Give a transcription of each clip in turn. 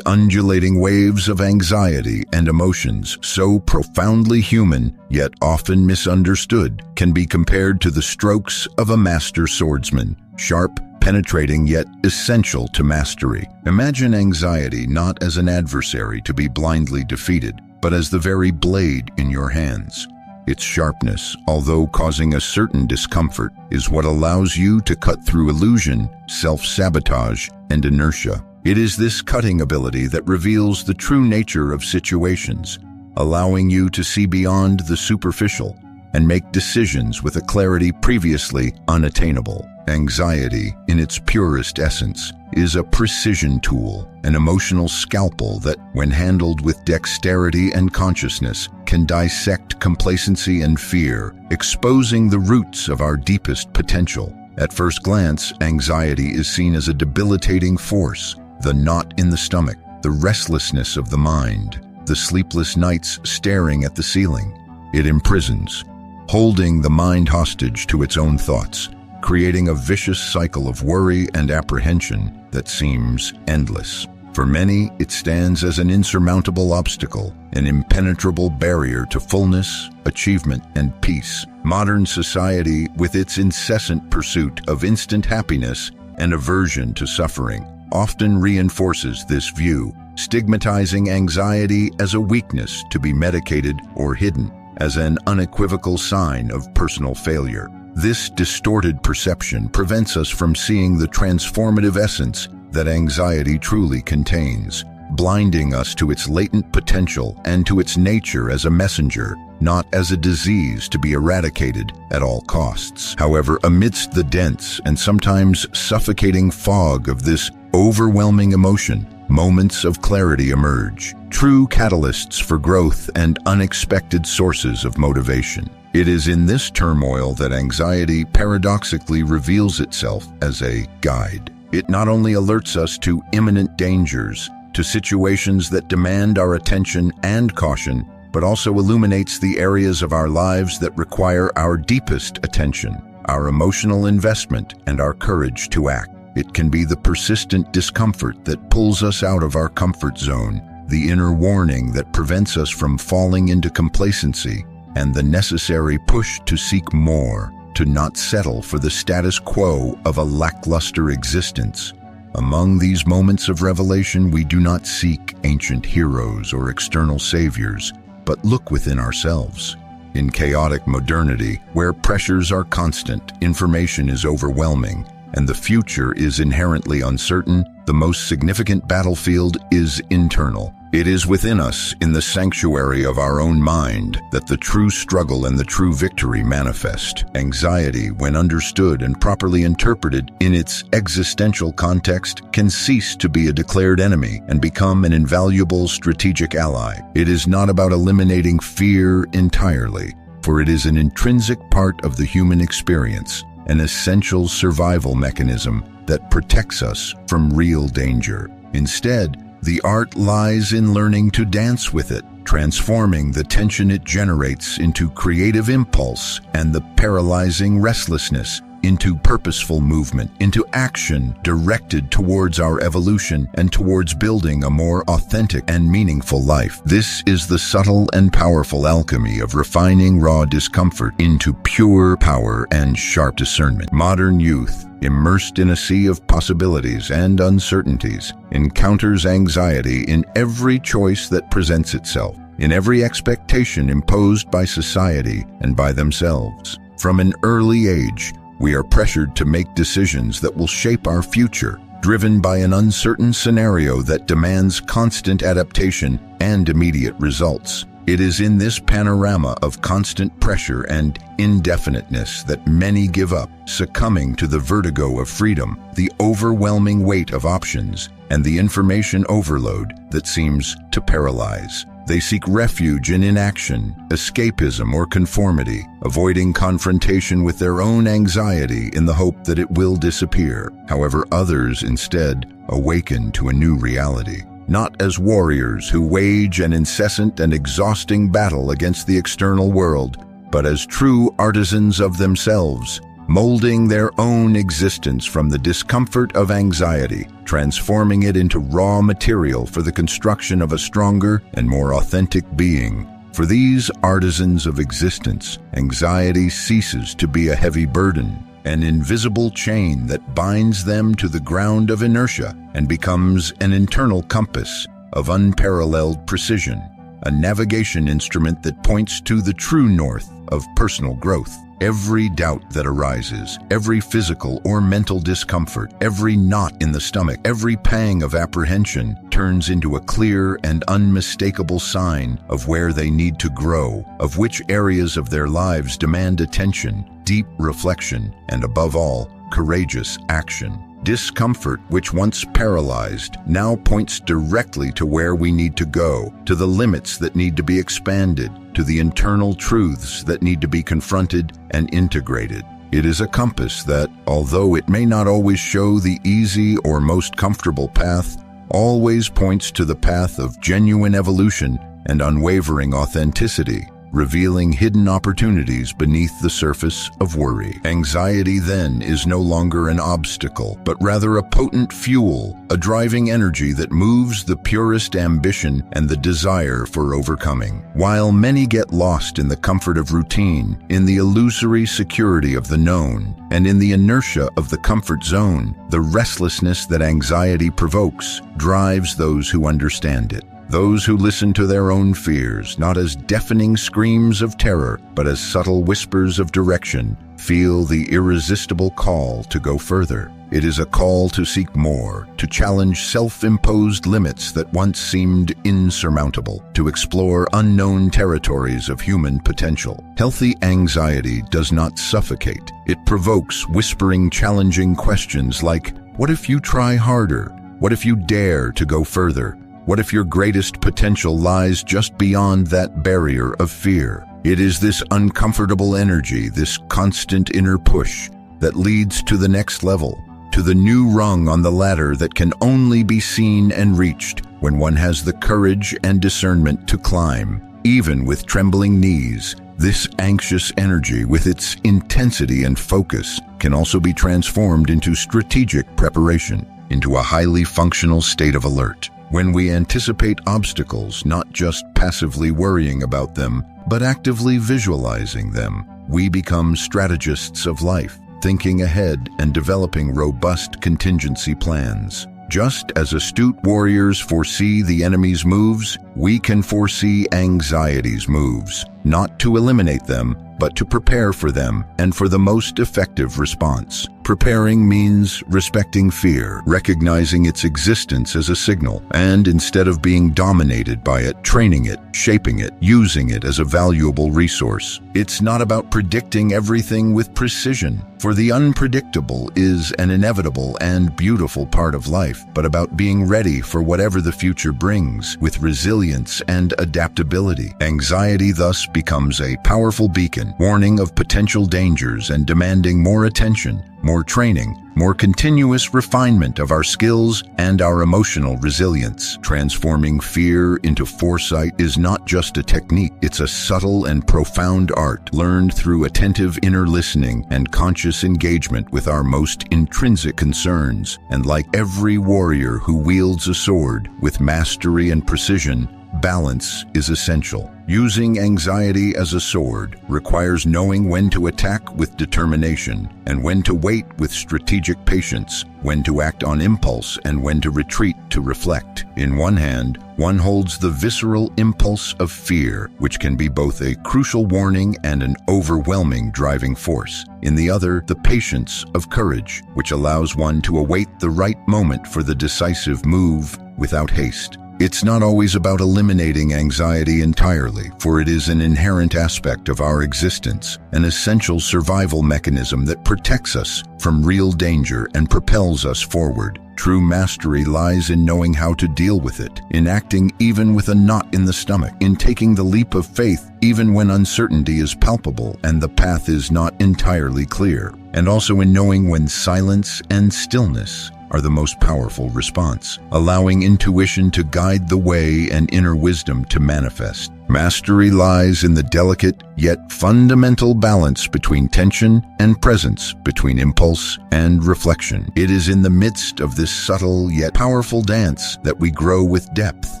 The undulating waves of anxiety and emotions, so profoundly human yet often misunderstood, can be compared to the strokes of a master swordsman, sharp, penetrating yet essential to mastery. Imagine anxiety not as an adversary to be blindly defeated, but as the very blade in your hands. Its sharpness, although causing a certain discomfort, is what allows you to cut through illusion, self-sabotage, and inertia. It is this cutting ability that reveals the true nature of situations, allowing you to see beyond the superficial and make decisions with a clarity previously unattainable. Anxiety, in its purest essence, is a precision tool, an emotional scalpel that, when handled with dexterity and consciousness, can dissect complacency and fear, exposing the roots of our deepest potential. At first glance, anxiety is seen as a debilitating force, the knot in the stomach, the restlessness of the mind, the sleepless nights staring at the ceiling. It imprisons, holding the mind hostage to its own thoughts, creating a vicious cycle of worry and apprehension that seems endless. For many, it stands as an insurmountable obstacle, an impenetrable barrier to fullness, achievement, and peace. Modern society, with its incessant pursuit of instant happiness and aversion to suffering, often reinforces this view, stigmatizing anxiety as a weakness to be medicated or hidden, as an unequivocal sign of personal failure. This distorted perception prevents us from seeing the transformative essence that anxiety truly contains, blinding us to its latent potential and to its nature as a messenger, not as a disease to be eradicated at all costs. However, amidst the dense and sometimes suffocating fog of this overwhelming emotion, moments of clarity emerge, true catalysts for growth and unexpected sources of motivation. It is in this turmoil that anxiety paradoxically reveals itself as a guide. It not only alerts us to imminent dangers, to situations that demand our attention and caution, but also illuminates the areas of our lives that require our deepest attention, our emotional investment, and our courage to act. It can be the persistent discomfort that pulls us out of our comfort zone, the inner warning that prevents us from falling into complacency, and the necessary push to seek more, to not settle for the status quo of a lackluster existence. Among these moments of revelation, we do not seek ancient heroes or external saviors, but look within ourselves. In chaotic modernity, where pressures are constant, information is overwhelming, and the future is inherently uncertain, the most significant battlefield is internal. It is within us, in the sanctuary of our own mind, that the true struggle and the true victory manifest. Anxiety, when understood and properly interpreted in its existential context, can cease to be a declared enemy and become an invaluable strategic ally. It is not about eliminating fear entirely, for it is an intrinsic part of the human experience, an essential survival mechanism that protects us from real danger. Instead, the art lies in learning to dance with it, transforming the tension it generates into creative impulse and the paralyzing restlessness into purposeful movement, into action directed towards our evolution and towards building a more authentic and meaningful life. This is the subtle and powerful alchemy of refining raw discomfort into pure power and sharp discernment. Modern youth, immersed in a sea of possibilities and uncertainties, encounters anxiety in every choice that presents itself, in every expectation imposed by society and by themselves. From an early age, we are pressured to make decisions that will shape our future, driven by an uncertain scenario that demands constant adaptation and immediate results. It is in this panorama of constant pressure and indefiniteness that many give up, succumbing to the vertigo of freedom, the overwhelming weight of options, and the information overload that seems to paralyze. They seek refuge in inaction, escapism, or conformity, avoiding confrontation with their own anxiety in the hope that it will disappear. However, others instead awaken to a new reality, not as warriors who wage an incessant and exhausting battle against the external world, but as true artisans of themselves, molding their own existence from the discomfort of anxiety, transforming it into raw material for the construction of a stronger and more authentic being. For these artisans of existence, anxiety ceases to be a heavy burden, an invisible chain that binds them to the ground of inertia and becomes an internal compass of unparalleled precision, a navigation instrument that points to the true north of personal growth. Every doubt that arises, every physical or mental discomfort, every knot in the stomach, every pang of apprehension turns into a clear and unmistakable sign of where they need to grow, of which areas of their lives demand attention, deep reflection, and above all, courageous action. Discomfort, which once paralyzed, now points directly to where we need to go, to the limits that need to be expanded, to the internal truths that need to be confronted and integrated. It is a compass that, although it may not always show the easy or most comfortable path, always points to the path of genuine evolution and unwavering authenticity, revealing hidden opportunities beneath the surface of worry. Anxiety then is no longer an obstacle, but rather a potent fuel, a driving energy that moves the purest ambition and the desire for overcoming. While many get lost in the comfort of routine, in the illusory security of the known, and in the inertia of the comfort zone, the restlessness that anxiety provokes drives those who understand it. Those who listen to their own fears, not as deafening screams of terror, but as subtle whispers of direction, feel the irresistible call to go further. It is a call to seek more, to challenge self-imposed limits that once seemed insurmountable, to explore unknown territories of human potential. Healthy anxiety does not suffocate. It provokes whispering, challenging questions like, what if you try harder? What if you dare to go further? What if your greatest potential lies just beyond that barrier of fear? It is this uncomfortable energy, this constant inner push, that leads to the next level, to the new rung on the ladder that can only be seen and reached when one has the courage and discernment to climb. Even with trembling knees, this anxious energy, with its intensity and focus, can also be transformed into strategic preparation, into a highly functional state of alert. When we anticipate obstacles, not just passively worrying about them, but actively visualizing them, we become strategists of life, thinking ahead and developing robust contingency plans. Just as astute warriors foresee the enemy's moves, we can foresee anxiety's moves, not to eliminate them, but to prepare for them and for the most effective response. Preparing means respecting fear, recognizing its existence as a signal, and instead of being dominated by it, training it, shaping it, using it as a valuable resource. It's not about predicting everything with precision, for the unpredictable is an inevitable and beautiful part of life, but about being ready for whatever the future brings, with resilience and adaptability. Anxiety thus becomes a powerful beacon, warning of potential dangers and demanding more attention, more training, more continuous refinement of our skills and our emotional resilience. Transforming fear into foresight is not just a technique, it's a subtle and profound art learned through attentive inner listening and conscious engagement with our most intrinsic concerns. And like every warrior who wields a sword with mastery and precision, balance is essential. Using anxiety as a sword requires knowing when to attack with determination and when to wait with strategic patience, when to act on impulse and when to retreat to reflect. In one hand, one holds the visceral impulse of fear, which can be both a crucial warning and an overwhelming driving force. In the other, the patience of courage, which allows one to await the right moment for the decisive move without haste. It's not always about eliminating anxiety entirely, for it is an inherent aspect of our existence, an essential survival mechanism that protects us from real danger and propels us forward. True mastery lies in knowing how to deal with it, in acting even with a knot in the stomach, in taking the leap of faith even when uncertainty is palpable and the path is not entirely clear, and also in knowing when silence and stillness are the most powerful response, allowing intuition to guide the way and inner wisdom to manifest. Mastery lies in the delicate yet fundamental balance between tension and presence, between impulse and reflection. It is in the midst of this subtle yet powerful dance that we grow with depth,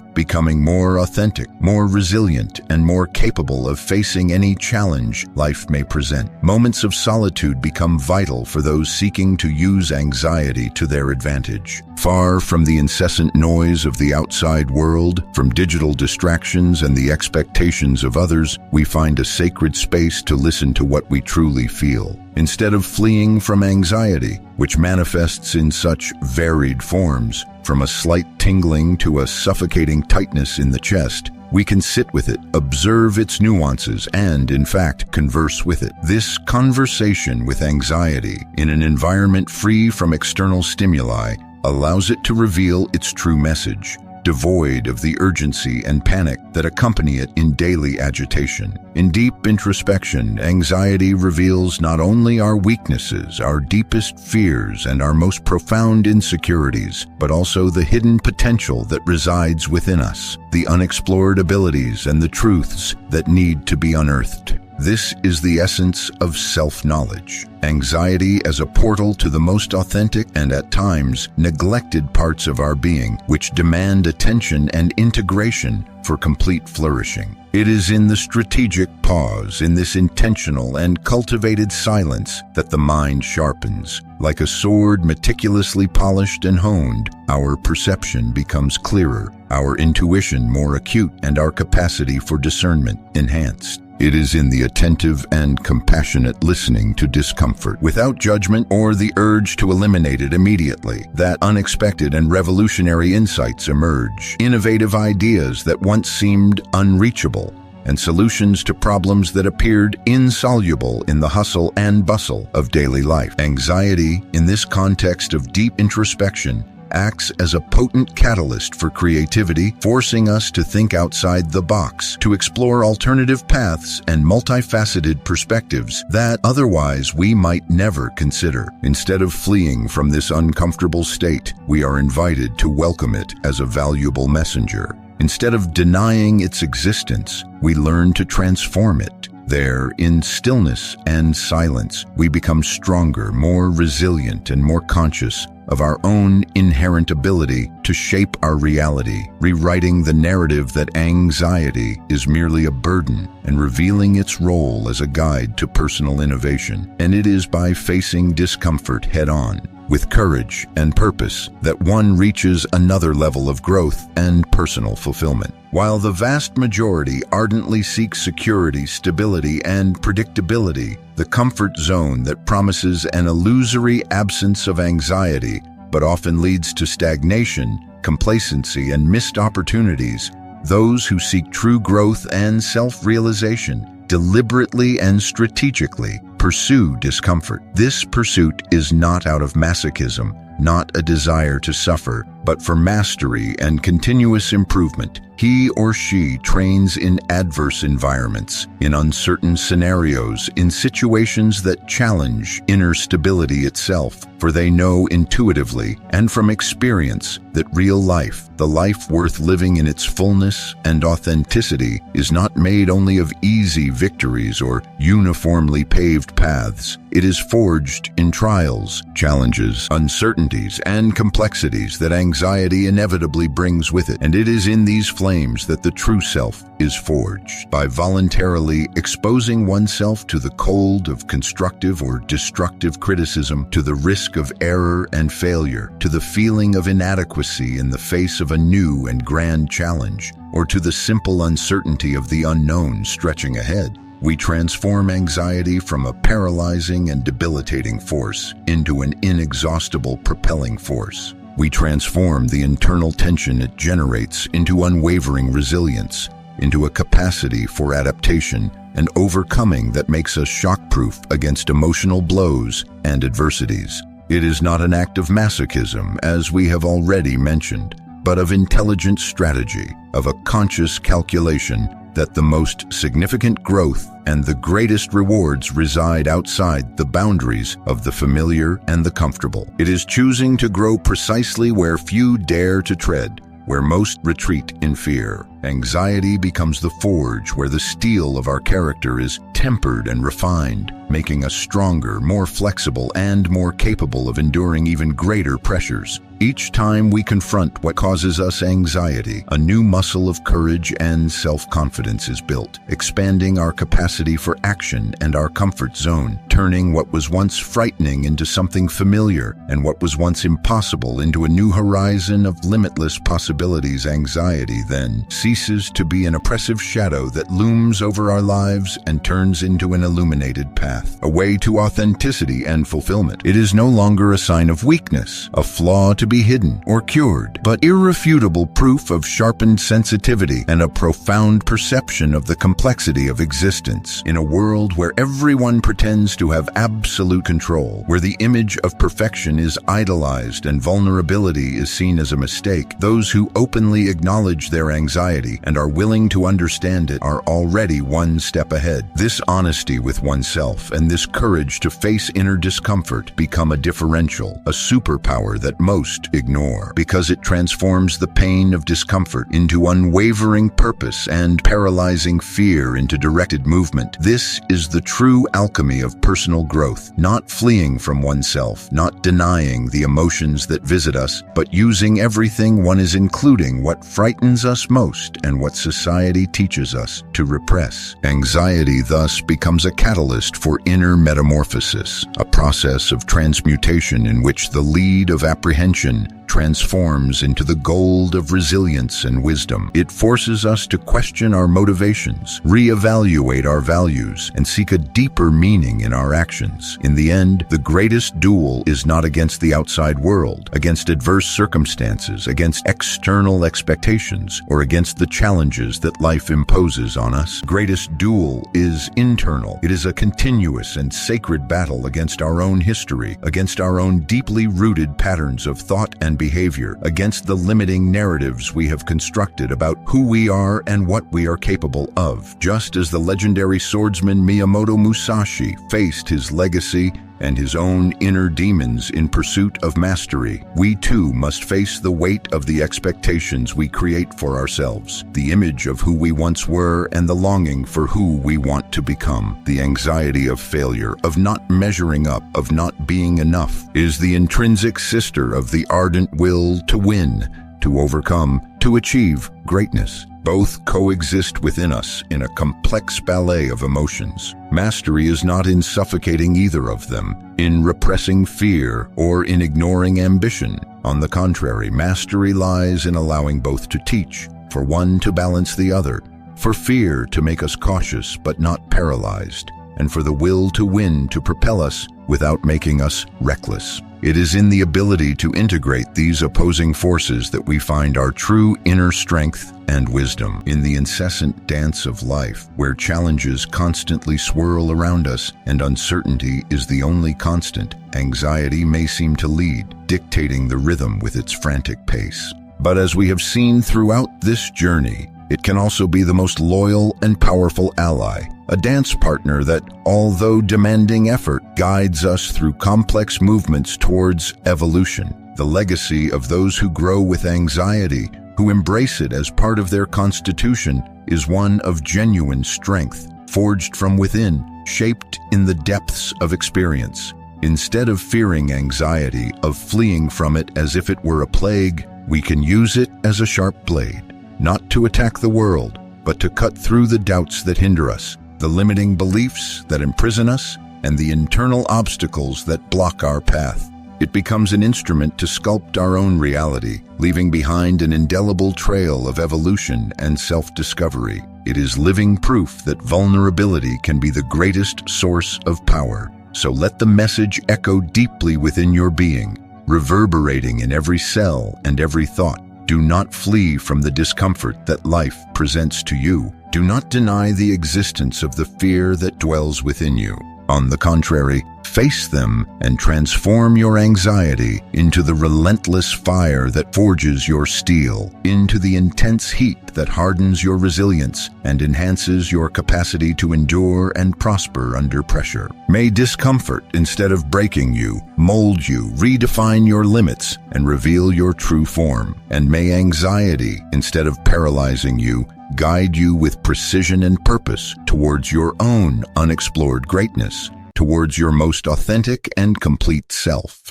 becoming more authentic, more resilient, and more capable of facing any challenge life may present. Moments of solitude become vital for those seeking to use anxiety to their advantage. Far from the incessant noise of the outside world, from digital distractions and the expectations of others, we find a sacred space to listen to what we truly feel. Instead of fleeing from anxiety, which manifests in such varied forms, from a slight tingling to a suffocating tightness in the chest, we can sit with it, observe its nuances, and, in fact, converse with it. This conversation with anxiety, in an environment free from external stimuli, allows it to reveal its true message, devoid of the urgency and panic that accompany it in daily agitation. In deep introspection, anxiety reveals not only our weaknesses, our deepest fears, and our most profound insecurities, but also the hidden potential that resides within us, the unexplored abilities and the truths that need to be unearthed. This is the essence of self-knowledge. Anxiety as a portal to the most authentic and, at times, neglected parts of our being, which demand attention and integration for complete flourishing. It is in the strategic pause, in this intentional and cultivated silence, that the mind sharpens. Like a sword meticulously polished and honed, our perception becomes clearer, our intuition more acute, and our capacity for discernment enhanced. It is in the attentive and compassionate listening to discomfort, without judgment or the urge to eliminate it immediately, that unexpected and revolutionary insights emerge, innovative ideas that once seemed unreachable, and solutions to problems that appeared insoluble in the hustle and bustle of daily life. Anxiety, in this context of deep introspection, acts as a potent catalyst for creativity, forcing us to think outside the box, to explore alternative paths and multifaceted perspectives that otherwise we might never consider. Instead of fleeing from this uncomfortable state, we are invited to welcome it as a valuable messenger. Instead of denying its existence, we learn to transform it. There, in stillness and silence, we become stronger, more resilient, and more conscious of our own inherent ability to shape our reality, rewriting the narrative that anxiety is merely a burden and revealing its role as a guide to personal innovation. And it is by facing discomfort head-on, with courage and purpose, that one reaches another level of growth and personal fulfillment. While the vast majority ardently seek security, stability, and predictability, the comfort zone that promises an illusory absence of anxiety but often leads to stagnation, complacency, and missed opportunities, those who seek true growth and self-realization deliberately and strategically pursue discomfort. This pursuit is not out of masochism, not a desire to suffer, but for mastery and continuous improvement. He or she trains in adverse environments, in uncertain scenarios, in situations that challenge inner stability itself, for they know intuitively and from experience that real life, the life worth living in its fullness and authenticity, is not made only of easy victories or uniformly paved paths. It is forged in trials, challenges, uncertainties, and complexities that anxiety inevitably brings with it. And it is in these flames that the true self is forged. By voluntarily exposing oneself to the cold of constructive or destructive criticism, to the risk of error and failure, to the feeling of inadequacy in the face of a new and grand challenge, or to the simple uncertainty of the unknown stretching ahead, we transform anxiety from a paralyzing and debilitating force into an inexhaustible propelling force. We transform the internal tension it generates into unwavering resilience, into a capacity for adaptation and overcoming that makes us shockproof against emotional blows and adversities. It is not an act of masochism, as we have already mentioned, but of intelligent strategy, of a conscious calculation that the most significant growth and the greatest rewards reside outside the boundaries of the familiar and the comfortable. It is choosing to grow precisely where few dare to tread, where most retreat in fear. Anxiety becomes the forge where the steel of our character is tempered and refined, making us stronger, more flexible, and more capable of enduring even greater pressures. Each time we confront what causes us anxiety, a new muscle of courage and self-confidence is built, expanding our capacity for action and our comfort zone, turning what was once frightening into something familiar and what was once impossible into a new horizon of limitless possibilities. Anxiety then ceases to be an oppressive shadow that looms over our lives and turns into an illuminated path, a way to authenticity and fulfillment. It is no longer a sign of weakness, a flaw to be hidden or cured, but irrefutable proof of sharpened sensitivity and a profound perception of the complexity of existence. In a world where everyone pretends to have absolute control, where the image of perfection is idolized and vulnerability is seen as a mistake, those who openly acknowledge their anxiety and are willing to understand it are already one step ahead. This honesty with oneself and this courage to face inner discomfort become a differential, a superpower that most ignore, because it transforms the pain of discomfort into unwavering purpose and paralyzing fear into directed movement. This is the true alchemy of personal growth, not fleeing from oneself, not denying the emotions that visit us, but using everything one is, including what frightens us most and what society teaches us to repress. Anxiety thus becomes a catalyst for inner metamorphosis, a process of transmutation in which the lead of apprehension transforms into the gold of resilience and wisdom. It forces us to question our motivations, reevaluate our values, and seek a deeper meaning in our actions. In the end, the greatest duel is not against the outside world, against adverse circumstances, against external expectations, or against the challenges that life imposes on us. Greatest duel is internal. It is a continuous and sacred battle against our own history, against our own deeply rooted patterns of thought and behavior, against the limiting narratives we have constructed about who we are and what we are capable of. Just as the legendary swordsman Miyamoto Musashi faced his legacy and his own inner demons in pursuit of mastery, we too must face the weight of the expectations we create for ourselves, the image of who we once were and the longing for who we want to become. The anxiety of failure, of not measuring up, of not being enough, is the intrinsic sister of the ardent will to win, to overcome, to achieve greatness. Both coexist within us in a complex ballet of emotions. Mastery is not in suffocating either of them, in repressing fear, or in ignoring ambition. On the contrary, mastery lies in allowing both to teach, for one to balance the other, for fear to make us cautious but not paralyzed, and for the will to win to propel us without making us reckless. It is in the ability to integrate these opposing forces that we find our true inner strength and wisdom. In the incessant dance of life, where challenges constantly swirl around us and uncertainty is the only constant, anxiety may seem to lead, dictating the rhythm with its frantic pace. But as we have seen throughout this journey, it can also be the most loyal and powerful ally, a dance partner that, although demanding effort, guides us through complex movements towards evolution. The legacy of those who grow with anxiety, who embrace it as part of their constitution, is one of genuine strength, forged from within, shaped in the depths of experience. Instead of fearing anxiety, of fleeing from it as if it were a plague, we can use it as a sharp blade, not to attack the world, but to cut through the doubts that hinder us, the limiting beliefs that imprison us, and the internal obstacles that block our path. It becomes an instrument to sculpt our own reality, leaving behind an indelible trail of evolution and self-discovery. It is living proof that vulnerability can be the greatest source of power. So let the message echo deeply within your being, reverberating in every cell and every thought. Do not flee from the discomfort that life presents to you. Do not deny the existence of the fear that dwells within you. On the contrary, face them and transform your anxiety into the relentless fire that forges your steel, into the intense heat that hardens your resilience and enhances your capacity to endure and prosper under pressure. May discomfort, instead of breaking you, mold you, redefine your limits, and reveal your true form. And may anxiety, instead of paralyzing you, guide you with precision and purpose towards your own unexplored greatness, towards your most authentic and complete self.